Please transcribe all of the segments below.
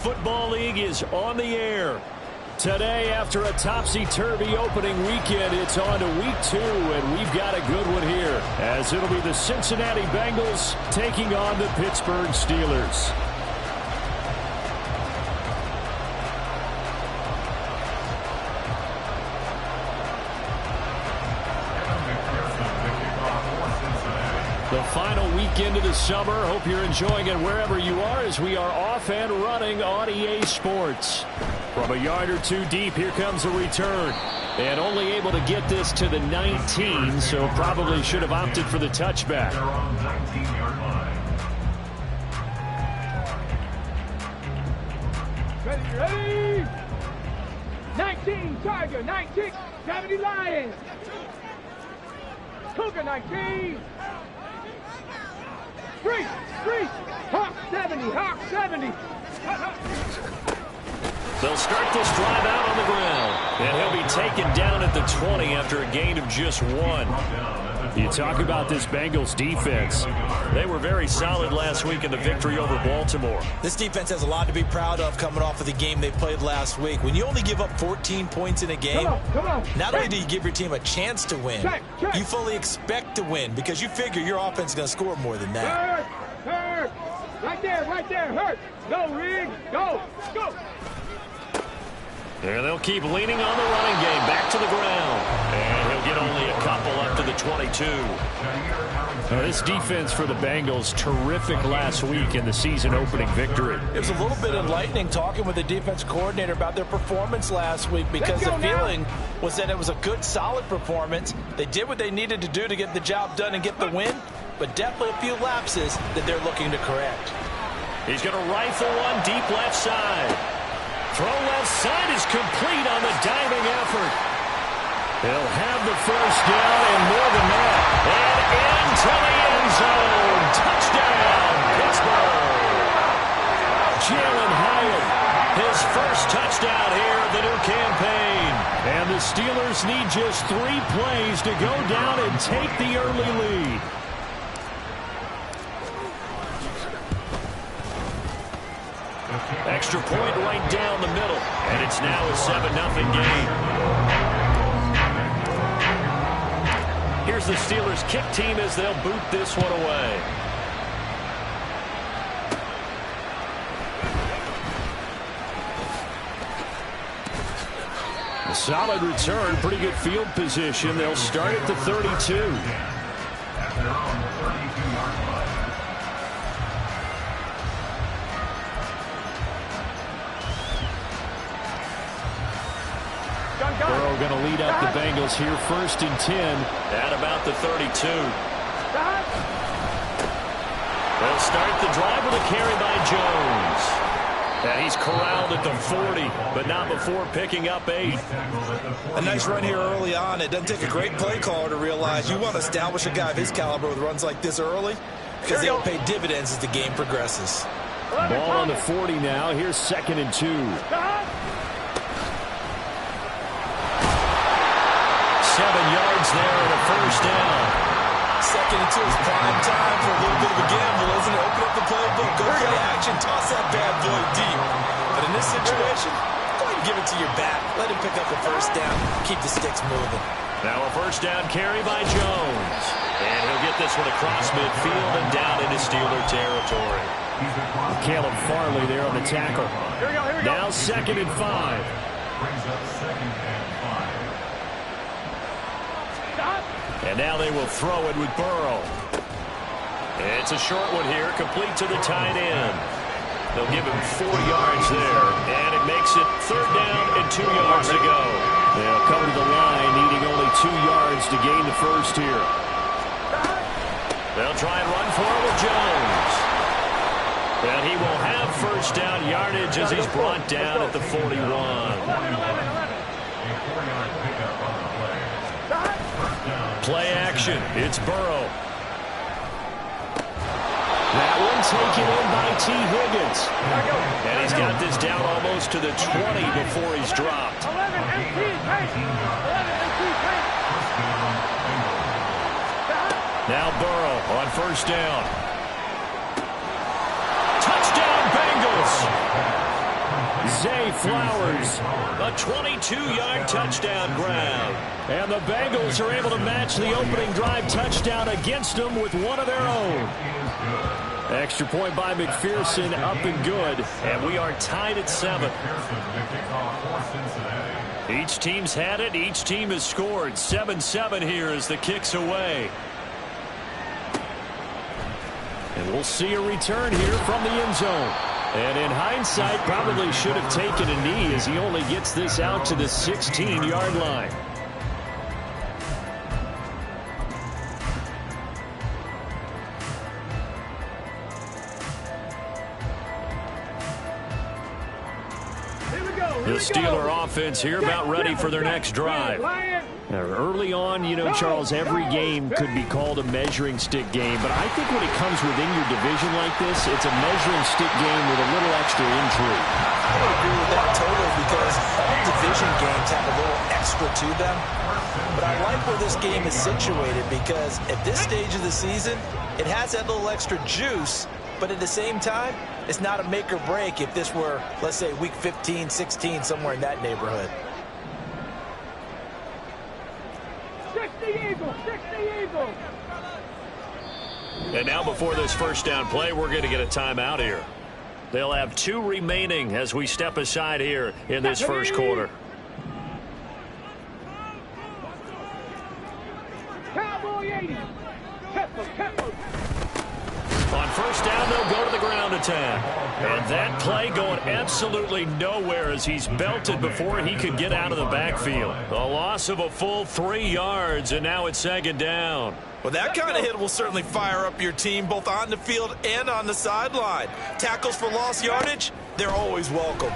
Football League is on the air. Today, after a topsy-turvy opening weekend, it's on to week 2, and we've got a good one here, as it'll be the Cincinnati Bengals taking on the Pittsburgh Steelers. The final weekend of the summer. Hope you're enjoying it wherever you are as we are off and running on EA Sports. From a yard or two deep, here comes a return. And only able to get this to the 19, so probably should have opted for the touchback. Ready? 19, Tiger, 19, 70 Lions. Cougar, 19. Street, Hawk 70, Hawk 70. They'll start this drive out on the ground. And he'll be taken down at the 20 after a gain of just 1. You talk about this Bengals defense. They were very solid last week in the victory over Baltimore. This defense has a lot to be proud of coming off of the game they played last week. When you only give up 14 points in a game, come on. Not only do you give your team a chance to win, you fully expect to win because you figure your offense is going to score more than that. Hurt. Right there, Hurt. Go, Riggs, go. And they'll keep leaning on the running game back to the ground. And he'll get only a couple up to the 22. This defense for the Bengals, terrific last week in the season-opening victory. It was a little bit enlightening talking with the defense coordinator about their performance last week because the feeling was that it was a good, solid performance. They did what they needed to do to get the job done and get the win, but definitely a few lapses that they're looking to correct. He's going to rifle one deep left side. Throw left side is complete on the diving effort. He'll have the first down and more than that. And into the end zone. Touchdown, Pittsburgh. Jalen Hyatt, his first touchdown here of the new campaign. And the Steelers need just 3 plays to go down and take the early lead. Extra point right down the middle. And it's now a 7-0 game. Here's the Steelers kick team as they'll boot this one away. A solid return, pretty good field position. They'll start at the 32. Burrow going to lead up the Bengals here, 1st and 10 at about the 32. They'll start the drive with a carry by Jones. And he's corralled at the 40, but not before picking up 8. A nice run here early on. It doesn't take a great play caller to realize you want to establish a guy of his caliber with runs like this early because they'll pay dividends as the game progresses. Ball on the 40 now. Here's 2nd and 2. 7 yards there and a first down. 2nd and 2 is prime time for a little bit of a gamble, isn't it? Open up the playbook, go play action, toss that bad boy deep. But in this situation, go ahead and give it to your back. Let him pick up the first down. Keep the sticks moving. Now a first down carry by Jones. And he'll get this one across midfield and down into Steeler territory. Caleb Farley there on the tackle. Here we go. Now 2nd and 5. Brings up 2nd and 5. And now they will throw it with Burrow. It's a short one here, complete to the tight end. They'll give him 4 yards there, and it makes it 3rd down and 2 yards to go. They'll come to the line, needing only 2 yards to gain the first here. They'll try and run for it with Jones. And he will have first down yardage as he's brought down at the 41. Play action. It's Burrow. That one taken in by T. Higgins. And he's got this down almost to the 20 before he's dropped. Now Burrow on first down. Touchdown, Bengals. Zay Flowers. A 22-yard touchdown grab. And the Bengals are able to match the opening drive touchdown against them with one of their own. Extra point by McPherson, up and good. And we are tied at 7. Each team's had it. Each team has scored. 7-7 here as the kick's away. And we'll see a return here from the end zone. And in hindsight, probably should have taken a knee as he only gets this out to the 16-yard line. The Steeler offense here about ready for their next drive. Now, early on, you know, Charles, every game could be called a measuring stick game. But I think when it comes within your division like this, it's a measuring stick game with a little extra intrigue. I would agree with that totally because all division games have a little extra to them. But I like where this game is situated because at this stage of the season, it has that little extra juice. But at the same time, it's not a make or break if this were, let's say, week 15, 16, somewhere in that neighborhood. And now before this first down play, we're going to get a timeout here. They'll have 2 remaining as we step aside here in this first quarter. Cowboy 80. On first down, they'll go to the ground attack. And that play going absolutely nowhere as he's belted before he could get out of the backfield. A loss of a full 3 yards, and now it's second down. Well, that kind of hit will certainly fire up your team both on the field and on the sideline. Tackles for lost yardage, they're always welcome.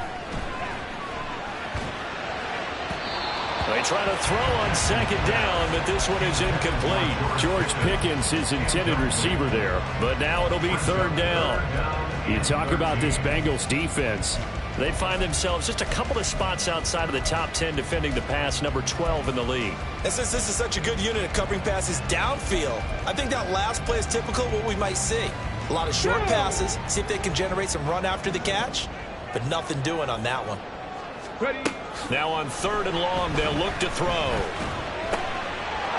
They try to throw on second down, but this one is incomplete. George Pickens, his intended receiver there, but now it'll be third down. You talk about this Bengals defense. They find themselves just a couple of spots outside of the top 10 defending the pass, number 12 in the league. And since this is such a good unit of covering passes downfield, I think that last play is typical of what we might see. A lot of short passes, see if they can generate some run after the catch, but nothing doing on that one. Ready. Now on third and long, they'll look to throw.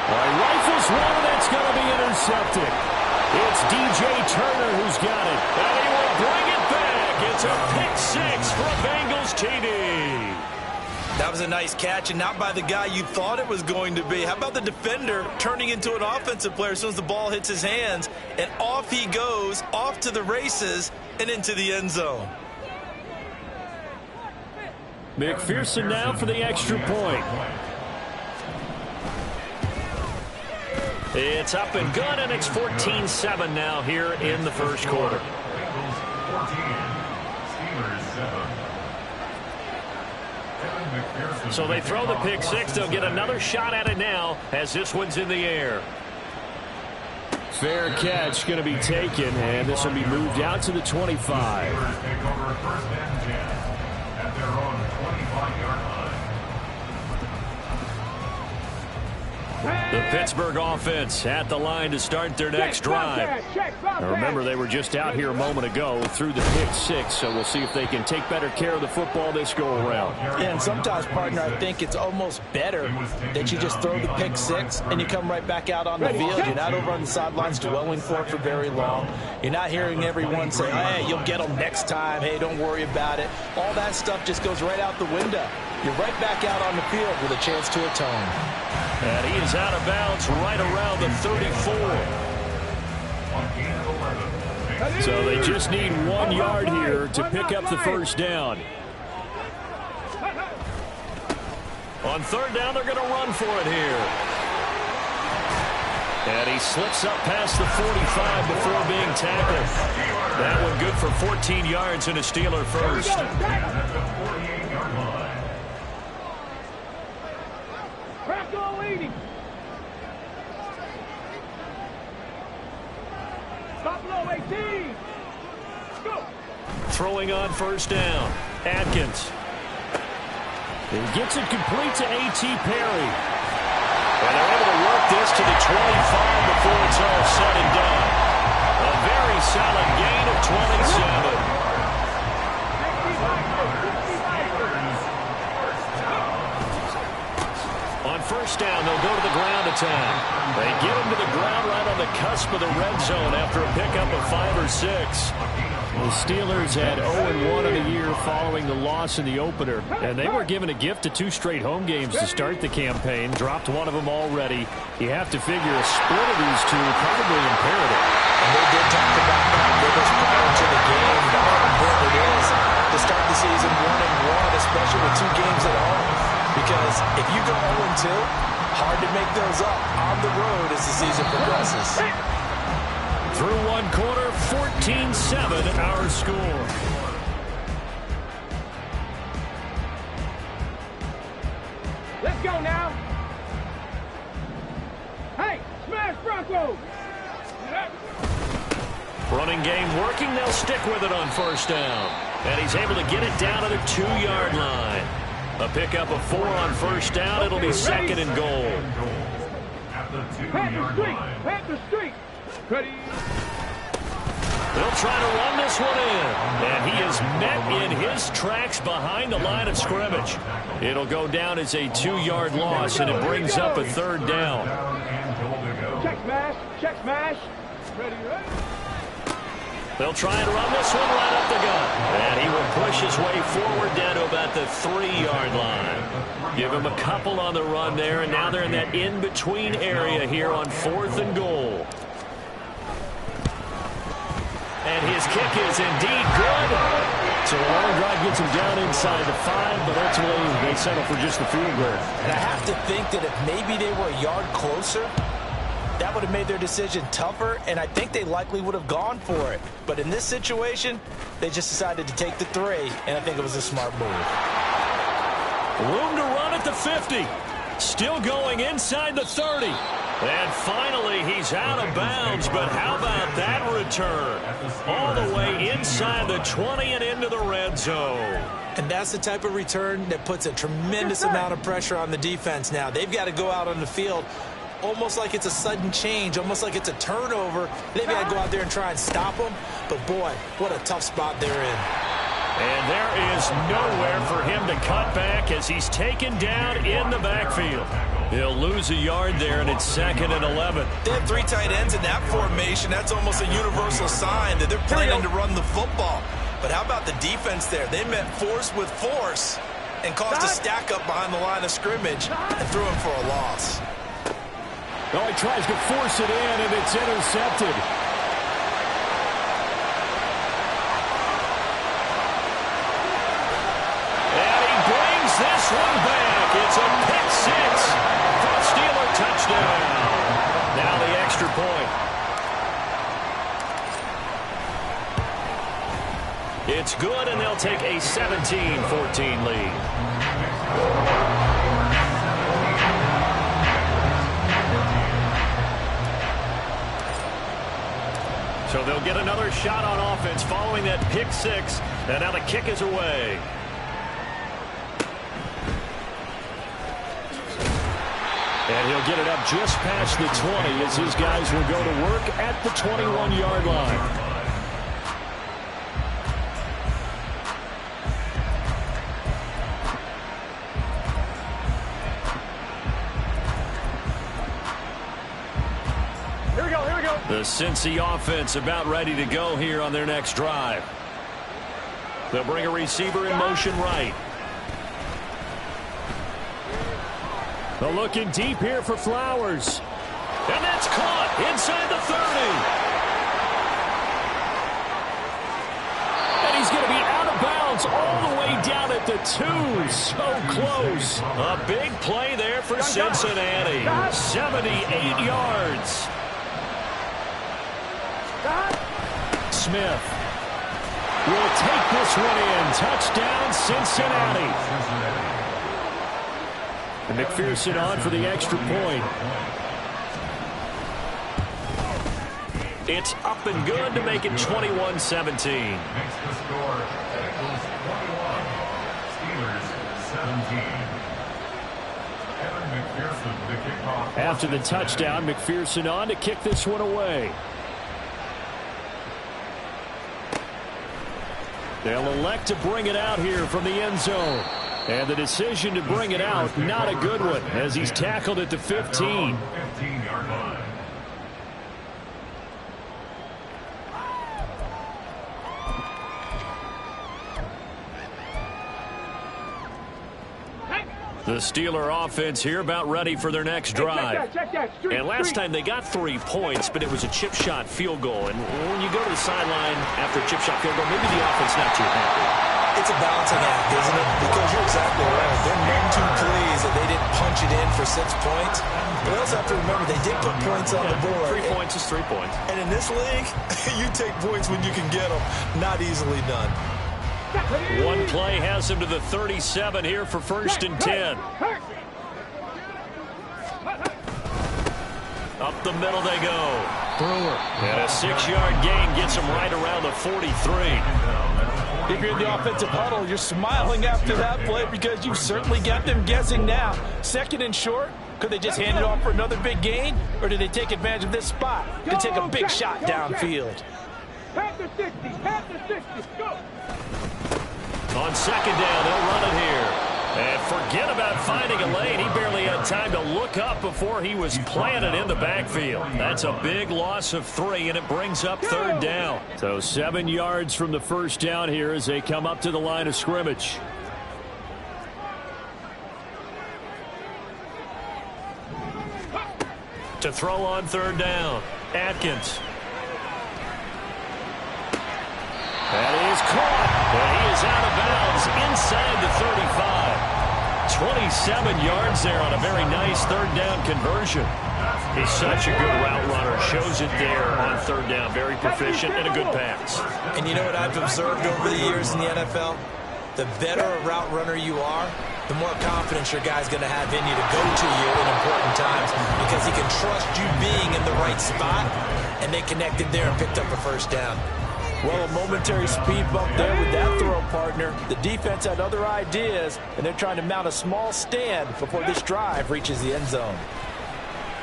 Rifles one, that's going to be intercepted. It's DJ Turner who's got it, and he will bring it back. It's a pick six for a Bengals TD. That was a nice catch, and not by the guy you thought it was going to be. How about the defender turning into an offensive player as soon as the ball hits his hands, and off he goes, off to the races, and into the end zone. McPherson now for the extra point. It's up and good, and it's 14-7 now here in the first quarter. So they throw the pick six. They'll get another shot at it now as this one's in the air. Fair catch going to be taken, and this will be moved out to the 25. The Pittsburgh offense at the line to start their next drive. Now remember, they were just out here a moment ago through the pick six, so we'll see if they can take better care of the football this go-around. Yeah, and sometimes, partner, I think it's almost better that you just throw the pick six and you come right back out on the field. You're not over on the sidelines dwelling for it for very long. You're not hearing everyone say, hey, you'll get them next time. Hey, don't worry about it. All that stuff just goes right out the window. You're right back out on the field with a chance to atone. And he is out of bounds right around the 34. So they just need 1 yard here to pick up the first down. On third down, they're going to run for it here. And he slips up past the 45 before being tackled. That one good for 14 yards and a Steeler first. Throwing on first down. Atkins. He gets it complete to A.T. Perry. And they're able to work this to the 25 before it's all said and done. A very solid gain of 27. first down. They'll go to the ground attack. They get him to the ground right on the cusp of the red zone after a pickup of 5 or 6. The Steelers had 0-1 in the year following the loss in the opener, and they were given a gift of 2 straight home games to start the campaign. Dropped one of them already. You have to figure a split of these two probably imperative. And they did talk about that with us prior to the game, how important it is to start the season 1-1, especially with 2 games at home. Because if you go 0-2, hard to make those up on the road as the season progresses. Through one quarter, 14-7 our score. Let's go now. Hey, smash Broncos. Running game working. They'll stick with it on first down. And he's able to get it down to the 2-yard line. A pickup of 4 on first down. It'll be second and goal. Pat the street. Ready. They'll try to run this one in. And he is met in his tracks behind the line of scrimmage. It'll go down as a 2-yard loss, and it brings up a third down. Check smash. Check smash. Ready. They'll try and run this one right up the gut. And he will push his way forward down to about the 3-yard line. Give him a couple on the run there, and now they're in that in-between area here on 4th and goal. And his kick is indeed good. So a long drive gets him down inside the 5, but ultimately they settle for just the field goal. And I have to think that if maybe they were a yard closer, that would have made their decision tougher, and I think they likely would have gone for it. But in this situation, they just decided to take the 3, and I think it was a smart move. Room to run at the 50. Still going inside the 30. And finally, he's out of bounds, but how about that return? All the way inside the 20 and into the red zone. And that's the type of return that puts a tremendous amount of pressure on the defense now. They've got to go out on the field almost like it's a sudden change, almost like it's a turnover. They've got to go out there and try and stop them. But, boy, what a tough spot they're in. And there is nowhere for him to cut back as he's taken down in the backfield. He'll lose a yard there, and it's 2nd and 11. They have 3 tight ends in that formation. That's almost a universal sign that they're planning to run the football. But how about the defense there? They met force with force and caused a stack up behind the line of scrimmage and threw him for a loss. Oh, he tries to force it in, and it's intercepted. And he brings this one back. It's a pick 6 for a Steeler touchdown. Now the extra point. It's good, and they'll take a 17-14 lead. So they'll get another shot on offense following that pick 6. And now the kick is away. And he'll get it up just past the 20 as his guys will go to work at the 21-yard line. The Cincy offense about ready to go here on their next drive. They'll bring a receiver in motion right. They're looking deep here for Flowers. And that's caught inside the 30. And he's going to be out of bounds all the way down at the 2. So close. A big play there for Cincinnati. 78 yards. Smith will take this one in. Touchdown, Cincinnati. And McPherson on for the extra point. It's up and good to make it 21-17. Makes the score Bengals 21, Steelers 17. Evan McPherson with the kickoff. After the touchdown, McPherson on to kick this one away. They'll elect to bring it out here from the end zone. And the decision to bring it out, not a good one, as he's tackled at the 15. 15-yard line. The Steeler offense here about ready for their next drive. And last time they got 3 points, but it was a chip shot field goal. And when you go to the sideline after a chip shot field goal, maybe the offense not too happy. It's a balancing act, isn't it? Because you're exactly right. They're none too pleased that they didn't punch it in for 6 points. But we also have to remember they did put points on the board. 3 points is 3 points. And in this league, you take points when you can get them. Not easily done. One play has him to the 37 here for 1st and 10. Up the middle they go. Brewer. And a 6-yard gain gets him right around the 43. If you're in the offensive huddle, you're smiling after that play because you certainly got them guessing now. 2nd and short. Could they just hand it off for another big gain? Or did they take advantage of this spot to take a big shot downfield? Pass the 60. Pass the 60. Go. On 2nd down, they'll run it here. And forget about finding a lane. He barely had time to look up before he was planted in the backfield. That's a big loss of 3, and it brings up 3rd down. So 7 yards from the 1st down here as they come up to the line of scrimmage. To throw on 3rd down, Atkins. That is caught, and he is out of bounds inside the 35. 27 yards there on a very nice 3rd down conversion. He's such a good route runner. Shows it there on 3rd down. Very proficient and a good pass. And you know what I've observed over the years in the NFL? The better a route runner you are, the more confidence your guy's going to have in you to go to you in important times because he can trust you being in the right spot, and they connected there and picked up a 1st down. Well, a momentary speed bump there with that throw, partner. The defense had other ideas, and they're trying to mount a small stand before this drive reaches the end zone.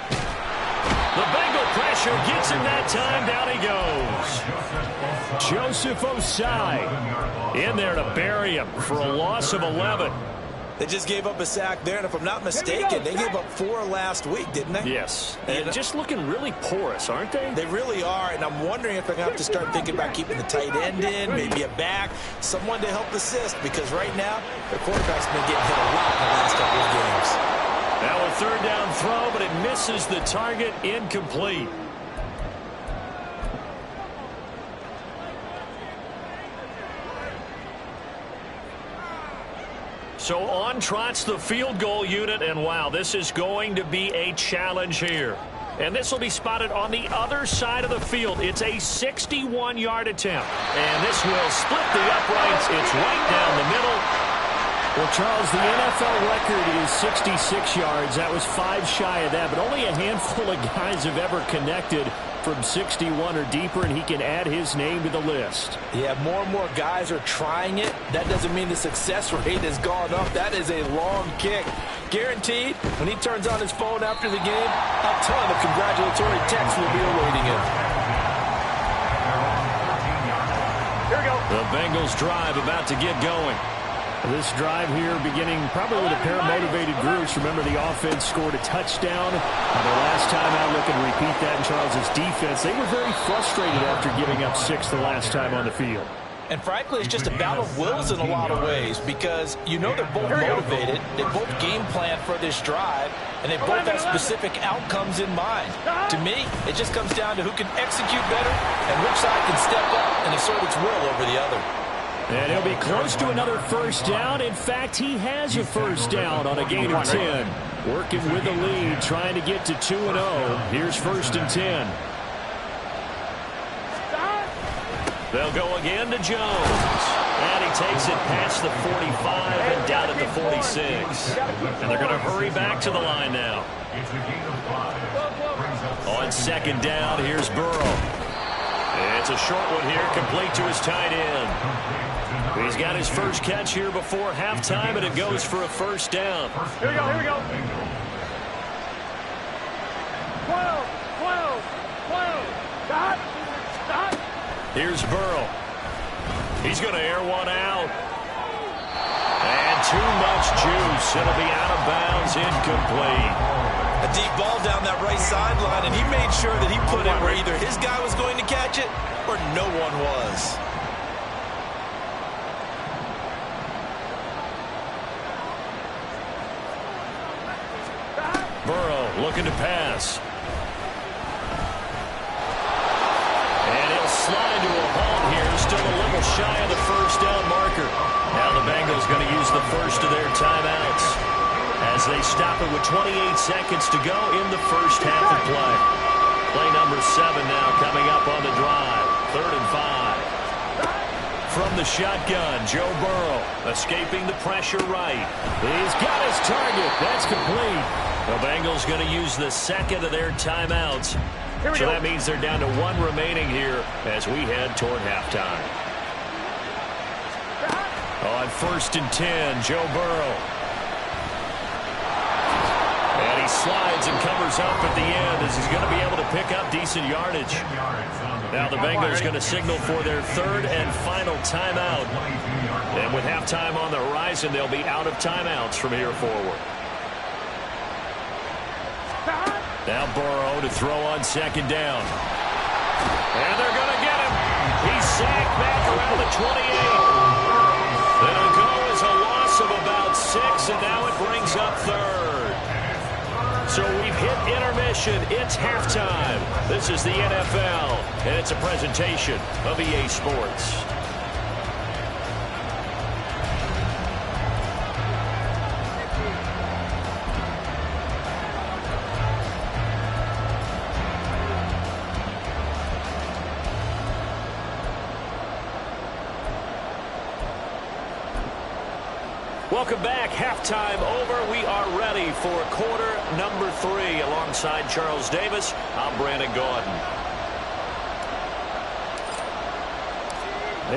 The Bengal pressure gets him that time. Down he goes. Joseph Osai in there to bury him for a loss of 11. They just gave up a sack there, and if I'm not mistaken, they gave up 4 last week, didn't they? Yes. And just looking really porous, aren't they? They really are, and I'm wondering if they're going to have to start thinking about keeping the tight end in, maybe a back, someone to help assist, because right now, their quarterback's been getting hit a lot in the last couple of games. Now a 3rd down throw, but it misses the target, incomplete. So on trots the field goal unit, and wow, this is going to be a challenge here. And this will be spotted on the other side of the field. It's a 61-yard attempt. And this will split the uprights. It's right down the middle. Well, Charles, the NFL record is 66 yards. That was 5 shy of that, but only a handful of guys have ever connected from 61 or deeper, and he can add his name to the list. Yeah, more and more guys are trying it. That doesn't mean the success rate has gone up. That is a long kick. Guaranteed, when he turns on his phone after the game, a ton of congratulatory texts will be awaiting him. Here we go. The Bengals drive about to get going. This drive here beginning probably with a pair of motivated groups. Remember, the offense scored a touchdown. The last time out, look and repeat that in Charles's defense. They were very frustrated after giving up 6 the last time on the field. And frankly, it's just a battle of wills in a lot of ways because you know they're both motivated. They both game plan for this drive, and they both have specific outcomes in mind. To me, it just comes down to who can execute better and which side can step up and assert its will over the other. And he'll be close to another 1st down. In fact, he has a 1st down on a gain of 10. Working with the lead, trying to get to 2-0. Here's 1st and 10. They'll go again to Jones. And he takes it past the 45 and down at the 46. And they're going to hurry back to the line now. On 2nd down, here's Burrow. It's a short one here, complete to his tight end. He's got his first catch here before halftime, and it goes for a 1st down. Here we go, here we go. 12, 12, 12. Stop, stop. Here's Burrow. He's going to air one out. And too much juice. It'll be out of bounds, incomplete. A deep ball down that right sideline, and he made sure that he put it where either his guy was going to catch it or no one was. Burrow looking to pass. And he'll slide to a halt here. Still a little shy of the first down marker. Now the Bengals going to use the first of their timeouts as they stop it with 28 seconds to go in the first half of play. Play number 7 now coming up on the drive. 3rd and 5. From the shotgun, Joe Burrow escaping the pressure right. He's got his target. That's complete. The Bengals going to use the second of their timeouts. So that means they're down to 1 remaining here as we head toward halftime. On 1st and 10, Joe Burrow. And he slides and covers up at the end as he's going to be able to pick up decent yardage. Now the Bengals going to signal for their 3rd and final timeout. And with halftime on the horizon, they'll be out of timeouts from here forward. Now Burrow to throw on 2nd down. And they're going to get him. He's sacked back around the 28. It'll go as a loss of about 6, and now it brings up 3rd. So we've hit intermission. It's halftime. This is the NFL, and it's a presentation of EA Sports. Welcome back. Halftime over. We are ready for quarter number 3. Alongside Charles Davis, I'm Brandon Gaudin.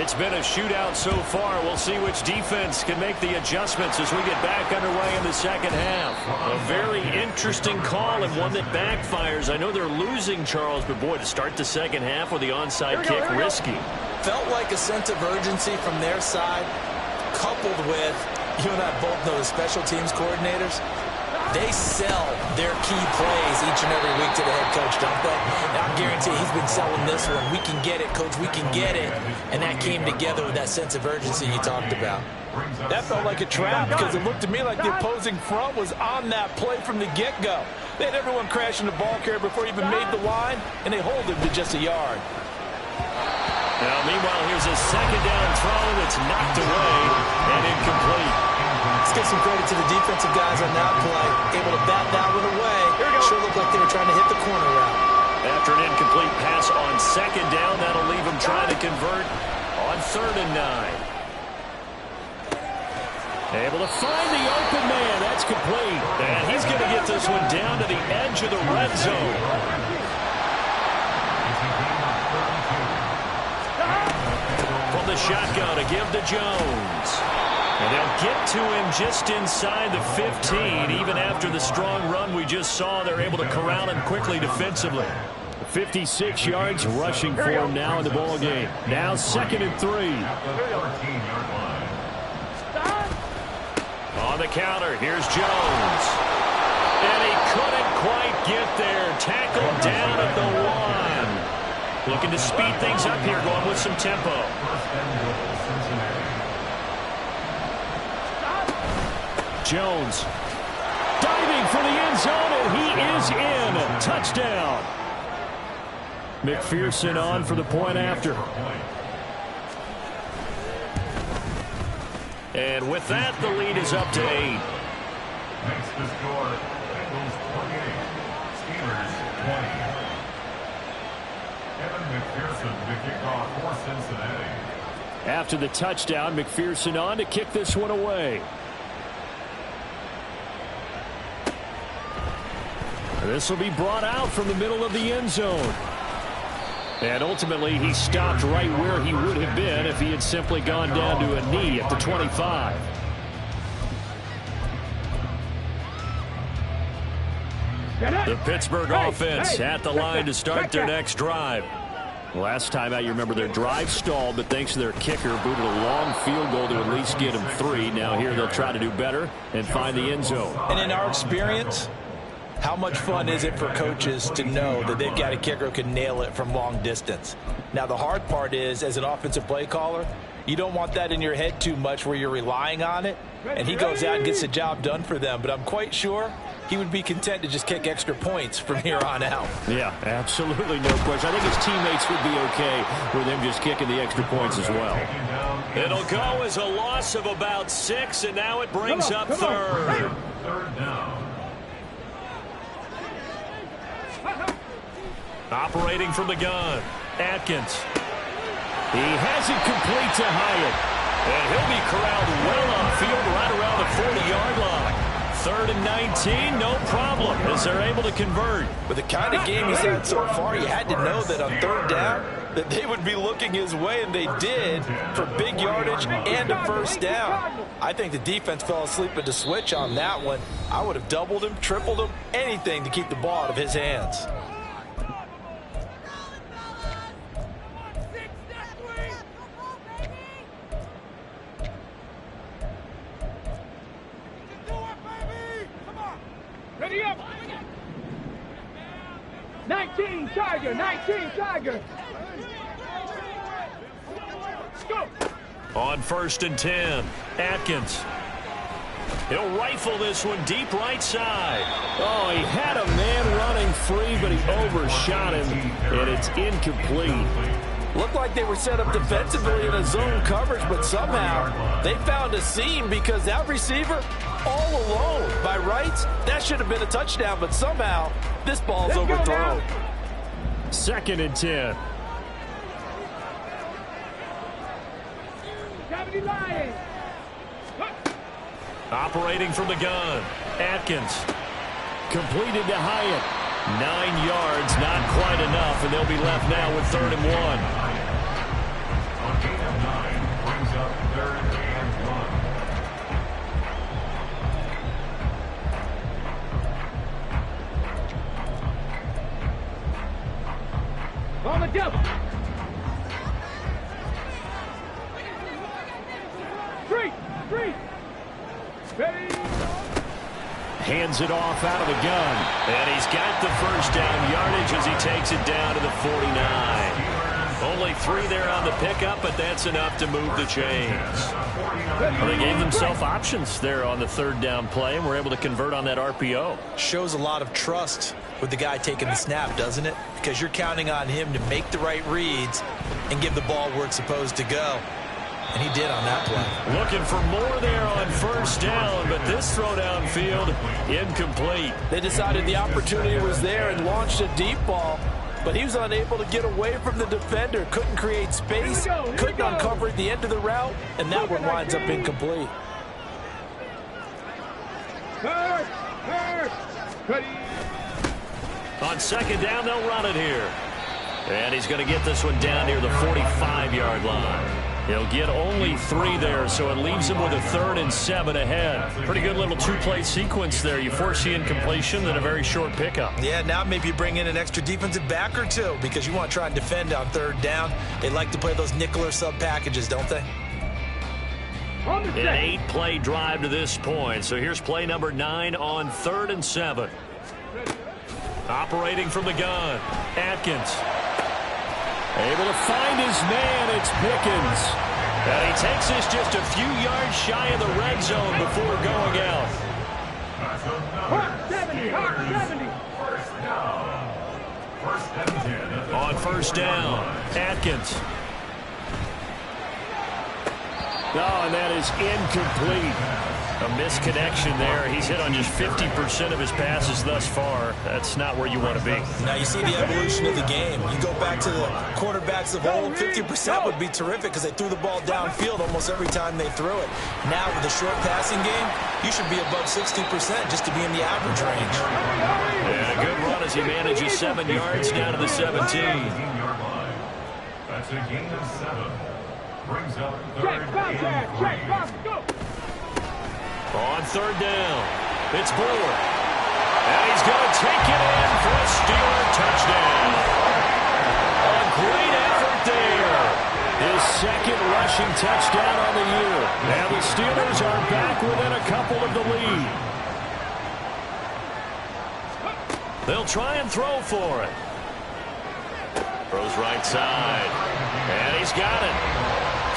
It's been a shootout so far. We'll see which defense can make the adjustments as we get back underway in the second half. A very interesting call and one that backfires. I know they're losing, Charles, but boy, to start the second half with the onside kick, risky. Felt like a sense of urgency from their side, coupled with, you and I both know the special teams coordinators, they sell their key plays each and every week to the head coach, don't they? And I guarantee he's been selling this one. We can get it, coach, we can get it. And that came together with that sense of urgency you talked about. That felt like a trap because it looked to me like the opposing front was on that play from the get-go. They had everyone crashing the ball carrier before he even made the line, and they hold him to just a yard. Now, meanwhile, here's a 2nd down throw that's knocked away and incomplete. Let's give some credit to the defensive guys on that play. Able to bat that one away. Sure looked like they were trying to hit the corner route. After an incomplete pass on 2nd down, that'll leave him trying to convert on 3rd and 9. Able to find the open man. That's complete. And he's going to get this one down to the edge of the red zone. From the shotgun to give to Jones. And they'll get to him just inside the 15. Even after the strong run we just saw, they're able to corral him quickly defensively. 56 yards rushing for him now in the ball game. Now 2nd and 3. On the counter, here's Jones. And he couldn't quite get there. Tackled down at the 1. Looking to speed things up here, going with some tempo. Jones diving for the end zone, and he is in. Touchdown. McPherson on for the point after. And with that, the lead is up to 8. Makes the score Bengals 28, Steelers 20. Evan McPherson to kick off for Cincinnati. After the touchdown, McPherson on to kick this one away. This will be brought out from the middle of the end zone. And ultimately, he stopped right where he would have been if he had simply gone down to a knee at the 25. The Pittsburgh offense at the line to start their next drive. Last time out, you remember their drive stalled, but thanks to their kicker, booted a long field goal to at least get them 3. Now here they'll try to do better and find the end zone. And in our experience, how much fun is it for coaches to know that they've got a kicker who can nail it from long distance? Now, the hard part is, as an offensive play caller, you don't want that in your head too much where you're relying on it, and he goes out and gets the job done for them. But I'm quite sure he would be content to just kick extra points from here on out. Yeah, absolutely no question. I think his teammates would be okay with him just kicking the extra points as well. It'll go as a loss of about 6, and now it brings up third. Third down. Operating from the gun, Atkins. He has it complete to Hyatt. And he'll be corralled well upfield right around the 40-yard line. 3rd and 19, no problem, as they're able to convert. With the kind of game he's had so far, you had to know that on 3rd down, that they would be looking his way, and they did, for big yardage and a first down. I think the defense fell asleep at the switch on that one. I would have doubled him, tripled him, anything to keep the ball out of his hands. Ready up. 19 Tiger, 19 Tiger. Let's go. On 1st and 10, Atkins. He'll rifle this one deep right side. Oh, he had a man running free, but he overshot him, and it's incomplete. Looked like they were set up defensively in a zone coverage, but somehow they found a seam because that receiver all alone. By rights, that should have been a touchdown, but somehow this ball's overthrown. 2nd and 10. Operating from the gun, Atkins. Completed to Hyatt. 9 yards, not quite enough, and they'll be left now with 3rd and 1. On 8 of 9, brings up 3rd and 1. On the double. 3. Ready. Hands it off out of the gun. And he's got the first down yardage as he takes it down to the 49. Only 3 there on the pickup, but that's enough to move the chains. Well, they gave themselves options there on the 3rd down play, and were able to convert on that RPO. Shows a lot of trust with the guy taking the snap, doesn't it? Because you're counting on him to make the right reads and give the ball where it's supposed to go. And he did on that play. Looking for more there on 1st down, but this throw downfield, incomplete. They decided the opportunity was there and launched a deep ball, but he was unable to get away from the defender. Couldn't create space, couldn't uncover at the end of the route, and that one winds up incomplete. On 2nd down, they'll run it here. And he's going to get this one down near the 45-yard line. He'll get only 3 there, so it leaves him with a 3rd and 7 ahead. Pretty good little 2-play sequence there. You force the incompletion, then a very short pickup. Yeah, now maybe you bring in an extra defensive back or 2 because you want to try and defend on 3rd down. They like to play those nickel or sub packages, don't they? An 8-play drive to this point. So here's play number 9 on 3rd and 7. Operating from the gun, Atkins. Able to find his man, it's Pickens. And he takes this just a few yards shy of the red zone before going out. Hot 70, hot 70. First down. 1st and 10. On 1st down, Atkins. Oh, and that is incomplete. A misconnection there. He's hit on just 50% of his passes thus far. That's not where you want to be. Now you see the evolution of the game. You go back to the quarterbacks of old, 50% would be terrific because they threw the ball downfield almost every time they threw it. Now with the short passing game, you should be above 60% just to be in the average range. And a good run as he manages 7 yards down to the 17. That's a gain of 7. Brings up 3rd and 1. On 3rd down, it's Brewer. And he's going to take it in for a Steeler touchdown. A great his second rushing touchdown on the year. And the Steelers are back within a couple of the lead. They'll try and throw for it. Throws right side. And he's got it.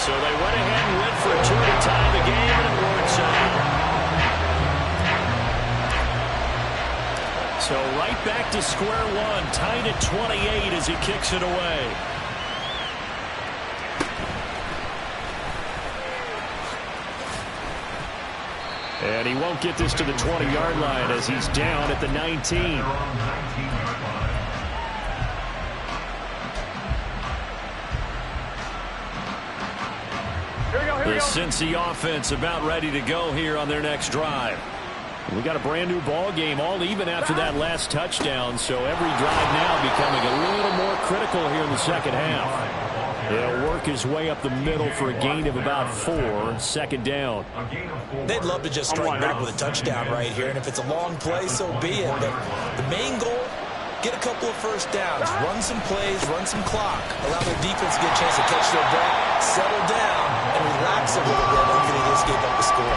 So they went ahead and went for two to tie the game, and it works out. So right back to square one, tied at 28 as he kicks it away. And he won't get this to the 20-yard line as he's down at the 19. The Cincy offense about ready to go here on their next drive. We got a brand new ball game, all even after that last touchdown, so every drive now becoming a little more critical here in the second half. He'll work his way up the middle for a gain of about 4, second down. They'd love to just strike back with a touchdown right here, and if it's a long play, so be it. But the main goal, get a couple of first downs, run some plays, run some clock, allow their defense to get a chance to catch their breath, settle down, and relax a little bit after they just gave up the score.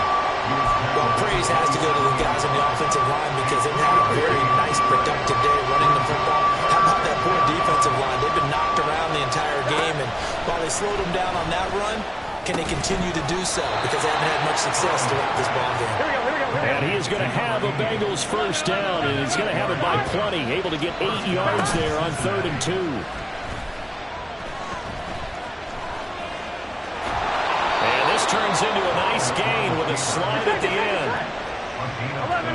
Well, praise has to go to the guys on the offensive line because they've had a very nice, productive day running the football. How about that poor defensive line? They've been knocked around the entire game, and while they slowed them down on that run, can they continue to do so? Because they haven't had much success throughout this ball game. And he is going to have a Bengals first down, and he's going to have it by plenty, able to get 8 yards there on 3rd and 2. Turns into a nice gain with a slide at the end.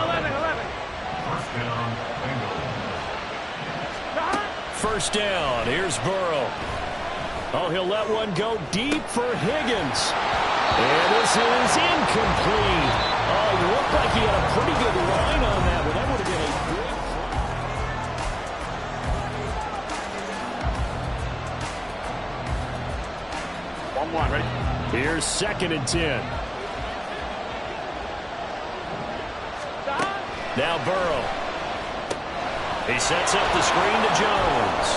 11. First down. Here's Burrow. Oh, he'll let one go deep for Higgins. And this is incomplete. Oh, it looked like he had a pretty good line on that one. That would have been a good... 1-1, ready? Here's 2nd and 10. Now Burrow. He sets up the screen to Jones.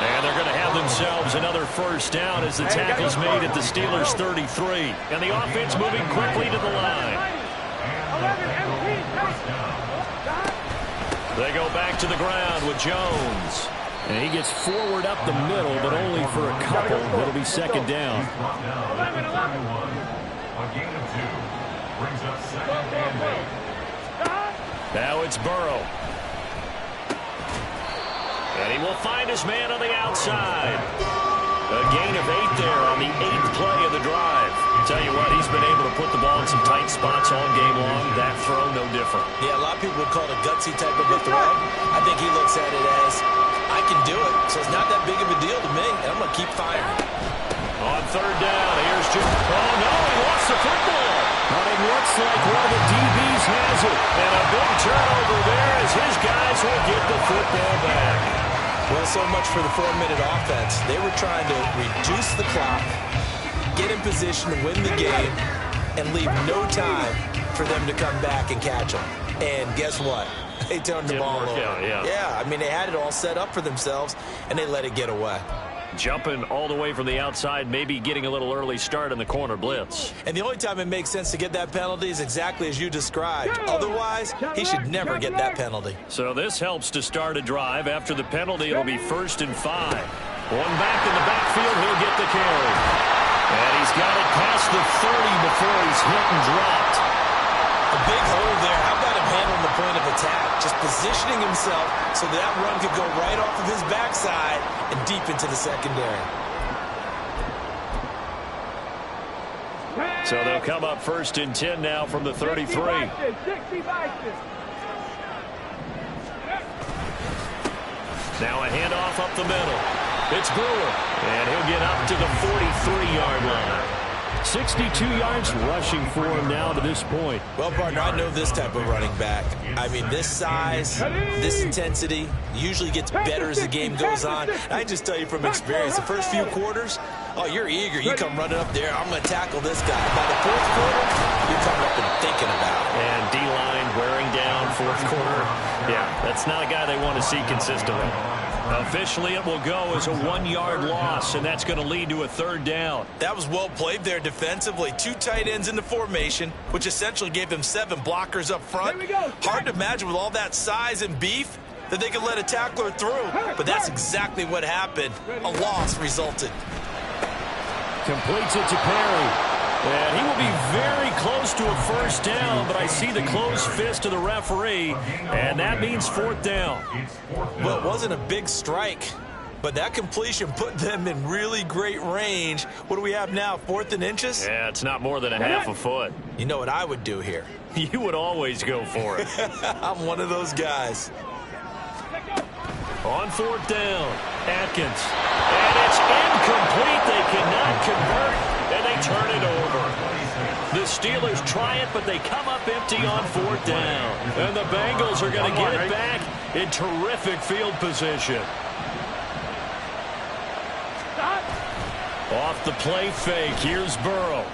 And they're going to have themselves another first down as the tackle's made at the Steelers' 33. And the offense moving quickly to the line. They go back to the ground with Jones. And he gets forward up the middle, but only for a couple. It'll be second down. Now it's Burrow. And he will find his man on the outside. A gain of 8 there on the 8th play of the drive. Tell you what, he's been able to put the ball in some tight spots all game long. That throw, no different. Yeah, a lot of people would call it a gutsy type of a throw. I think he looks at it as, I can do it, so it's not that big of a deal to me, and I'm going to keep firing. On 3rd down, here's Jim. Oh, no, he lost the football. But it looks like one of the DBs has it. And a big turnover there as his guys will get the football back. Well, so much for the 4-minute offense. They were trying to reduce the clock, get in position to win the game, and leave no time for them to come back and catch them. And guess what? They turned the ball over. Yeah, I mean, they had it all set up for themselves, and they let it get away. Jumping all the way from the outside, maybe getting a little early start in the corner blitz. And the only time it makes sense to get that penalty is exactly as you described. Otherwise, he should never get that penalty. So this helps to start a drive. After the penalty, it'll be 1st and 5. One back in the backfield, he'll get the carry. And he's got it past the 30 before he's hit and dropped. A big hole there. How about him handling the point of attack? Just positioning himself so that run could go right off of his backside and deep into the secondary. So they'll come up 1st and 10 now from the 33. Now a handoff up the middle. It's Brewer. And he'll get up to the 43-yard line. 62 yards rushing for him now to this point. Well, partner, I know this type of running back. I mean, this size, this intensity usually gets better as the game goes on. I just tell you from experience, the first few quarters, oh, you're eager. You come running up there, I'm going to tackle this guy. By the 4th quarter, you're coming up and thinking about it. And D-line wearing down 4th quarter. Yeah, that's not a guy they want to see consistently. Officially, it will go as a 1-yard loss, and that's going to lead to a 3rd down. That was well played there defensively. 2 tight ends in the formation, which essentially gave them 7 blockers up front. Hard to imagine with all that size and beef that they could let a tackler through. But that's exactly what happened. A loss resulted. Completes it to Perry. And he will be very close to a 1st down, but I see the closed fist of the referee, and that means 4th down. Well, it wasn't a big strike, but that completion put them in really great range. What do we have now, 4th and inches? Yeah, it's not more than a half a foot. You know what I would do here? You would always go for it. I'm one of those guys. On 4th down, Atkins. And it's incomplete. They cannot convert. And they turn it over. The Steelers try it, but they come up empty on 4th down. And the Bengals are going to get it back in terrific field position. Off the play fake, here's Burrow.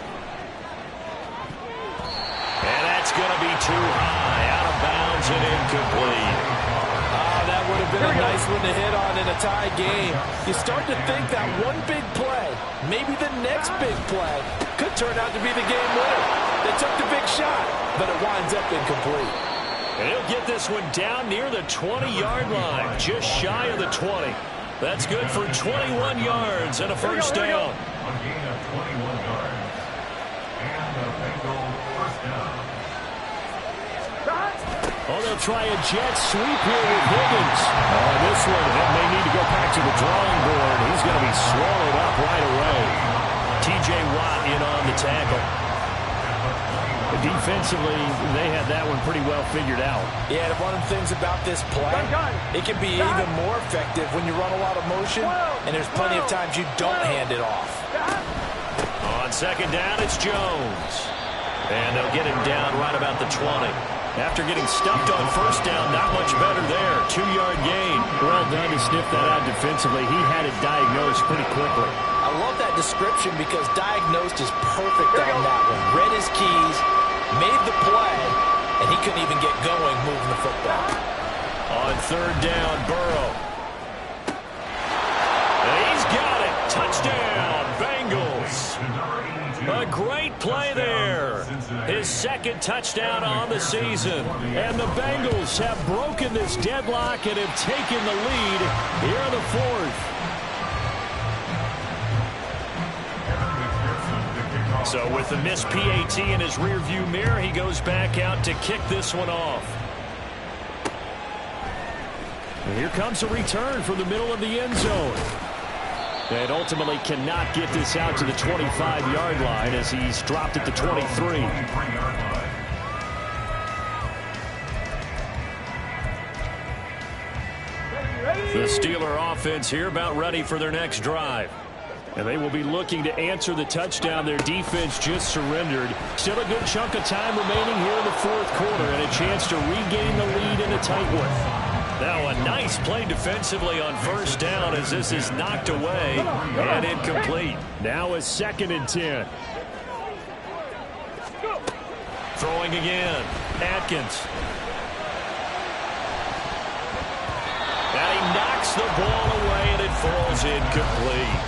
And that's going to be too high, out of bounds and incomplete. That would have been a nice one to hit on in a tie game. You start to think that one big play, maybe the next big play, could turn out to be the game winner. They took the big shot, but it winds up incomplete. And he'll get this one down near the 20-yard line, just shy of the 20. That's good for 21 yards and a 1st down. A gain of 21 yards. And the Bengal 1st down. Oh, they'll try a jet sweep here with Higgins. This one, they may need to go back to the drawing board. He's going to be swallowed up right away. T.J. Watt in on the tackle. Defensively, they had that one pretty well figured out. Yeah, and one of the things about this play, it can be even more effective when you run a lot of motion, and there's plenty of times you don't hand it off. On 2nd down, it's Jones. And they'll get him down right about the 20. After getting stuffed on 1st down, not much better there. 2-yard gain. Well done to sniff that out defensively. He had it diagnosed pretty quickly. I love that description because diagnosed is perfect on that one. Read his keys, made the play, and he couldn't even get going moving the football. On 3rd down, Burrow. And he's got it. Touchdown, Bengals. A great play there. His 2nd touchdown on the season. And the Bengals have broken this deadlock and have taken the lead here in the 4th. So with the missed PAT in his rearview mirror, he goes back out to kick this one off. And here comes a return from the middle of the end zone. And ultimately cannot get this out to the 25-yard line as he's dropped at the 23. The Steeler offense here about ready for their next drive. And they will be looking to answer the touchdown their defense just surrendered. Still a good chunk of time remaining here in the 4th quarter and a chance to regain the lead in a tight one. Now a nice play defensively on 1st down as this is knocked away and incomplete. Now a 2nd and 10. Throwing again. Atkins. And he knocks the ball away and it falls incomplete.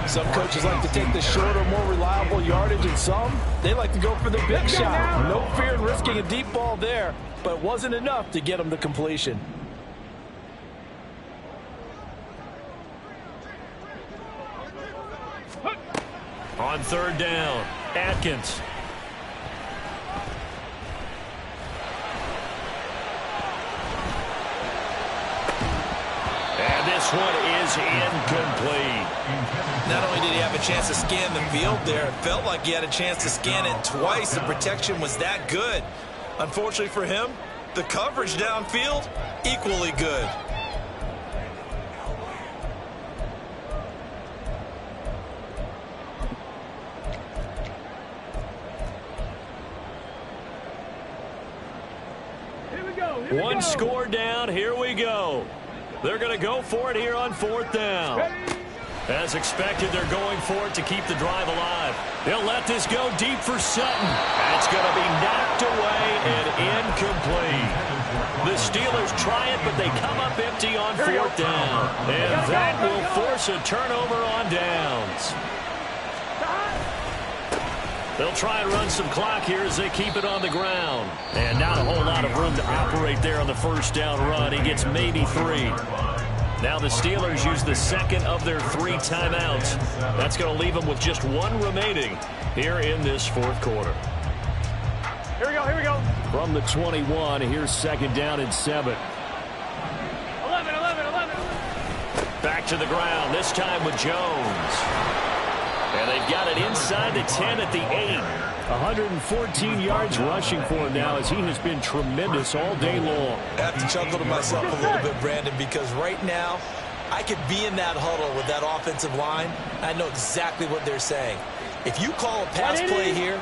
Some coaches like to take the shorter, more reliable yardage, and some, they like to go for the big shot. No fear in risking a deep ball there, but it wasn't enough to get them to completion. On 3rd down, Atkins. And this one is incomplete. Not only did he have a chance to scan the field there, it felt like he had a chance to scan it twice. The protection was that good. Unfortunately for him, the coverage downfield, equally good. One score down, here we go. They're going to go for it here on 4th down. As expected, they're going for it to keep the drive alive. He'll let this go deep for Sutton. That's going to be knocked away and incomplete. The Steelers try it, but they come up empty on fourth down. And that will force a turnover on downs. They'll try and run some clock here as they keep it on the ground. And not a whole lot of room to operate there on the first down run. He gets maybe 3. Now the Steelers use the second of their 3 timeouts. That's going to leave them with just 1 remaining here in this fourth quarter. Here we go. From the 21, here's second down and 7. 11. Back to the ground, this time with Jones. And they've got it inside the 10 at the 8. 114 yards rushing for him now as he has been tremendous all day long. I have to chuckle to myself a little bit, Brandon, because right now I could be in that huddle with that offensive line. I know exactly what they're saying. If you call a pass play here,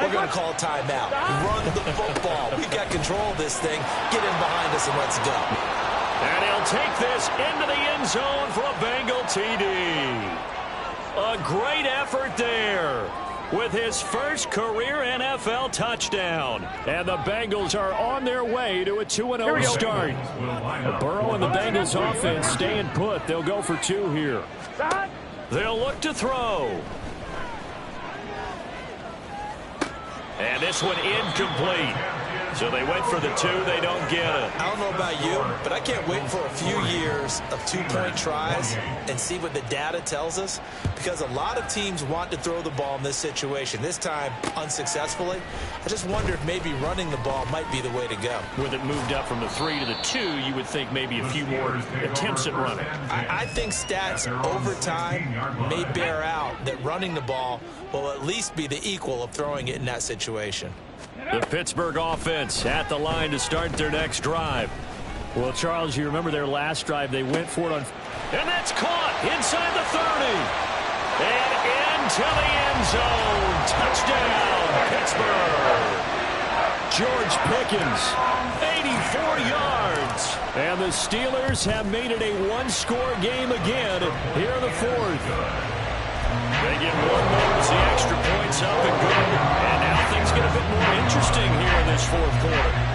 we're going to call a timeout. Run the football. We've got control of this thing. Get in behind us and let's go. And he'll take this into the end zone for a Bengal TD. A great effort there with his first career NFL touchdown. And the Bengals are on their way to a 2-0 start. Burrow and the Bengals offense staying put. They'll go for 2 here. They'll look to throw. And this one incomplete. So they went for the 2. They don't get it. I don't know about you, but I can't wait for a few years of 2-point tries and see what the data tells us, because a lot of teams want to throw the ball in this situation. This time, unsuccessfully. I just wonder if maybe running the ball might be the way to go. With it moved up from the 3 to the 2, you would think maybe a few more attempts at running. I think stats over time may bear out that running the ball will at least be the equal of throwing it in that situation. The Pittsburgh offense at the line to start their next drive. Well, Charles, you remember their last drive. They went for it on... And that's caught inside the 30. And into the end zone. Touchdown, Pittsburgh. George Pickens, 84 yards. And the Steelers have made it a 1-score game again here in the fourth. They get 1 more as the extra points up and good. And now things get a bit more interesting here in this fourth quarter.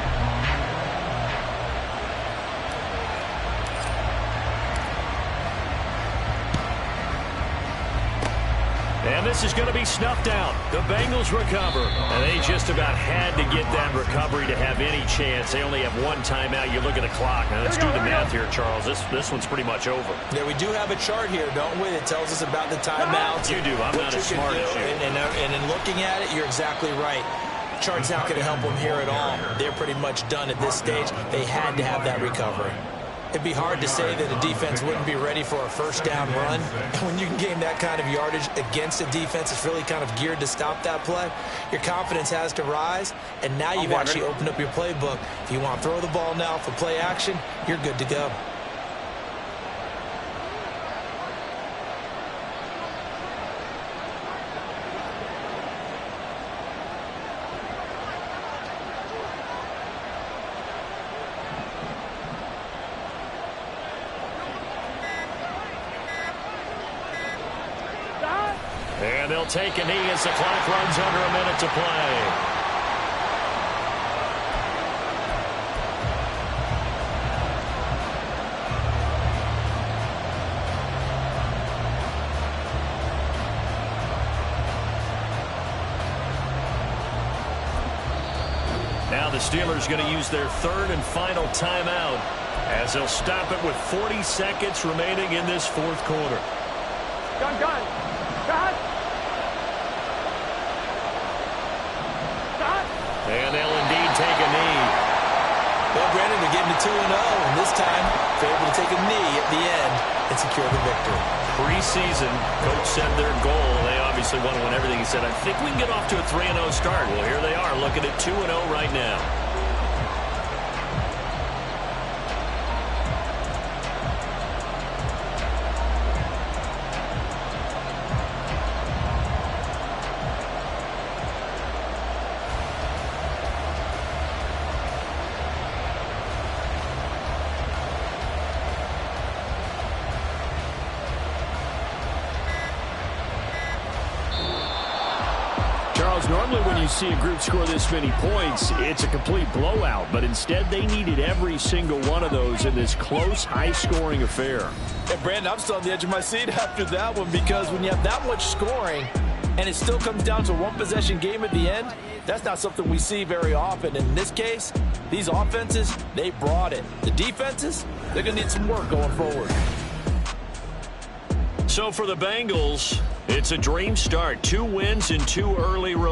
And this is going to be snuffed out. The Bengals recover. And they just about had to get that recovery to have any chance. They only have 1 timeout. You look at the clock. Now, let's do the math here, Charles. This one's pretty much over. Yeah, we do have a chart here, don't we? That tells us about the timeouts. You do. I'm not as smart as you. And in looking at it, you're exactly right. Chart's not going to help them here at all. They're pretty much done at this stage. They had to have that recovery. It'd be hard to say that a defense wouldn't be ready for a first down run. When you can gain that kind of yardage against a defense that's really kind of geared to stop that play, your confidence has to rise, and now you've actually opened up your playbook. If you want to throw the ball now for play action, you're good to go. And they'll take a knee as the clock runs under a minute to play. Now the Steelers going to use their 3rd and final timeout as they'll stop it with 40 seconds remaining in this fourth quarter. Gun. And they'll indeed take a knee. Well, Brandon, they're getting to 2-0, and this time they're able to take a knee at the end and secure the victory. Preseason, coach said their goal, they obviously want to win everything. He said, I think we can get off to a 3-0 start. Well, here they are, looking at 2-0 right now. Normally when you see a group score this many points, it's a complete blowout. But instead, they needed every single one of those in this close, high-scoring affair. And Brandon, I'm still on the edge of my seat after that one, because when you have that much scoring and it still comes down to a one-possession game at the end, that's not something we see very often. In this case, these offenses, they brought it. The defenses, they're going to need some work going forward. So for the Bengals, it's a dream start. 2 wins in 2 early road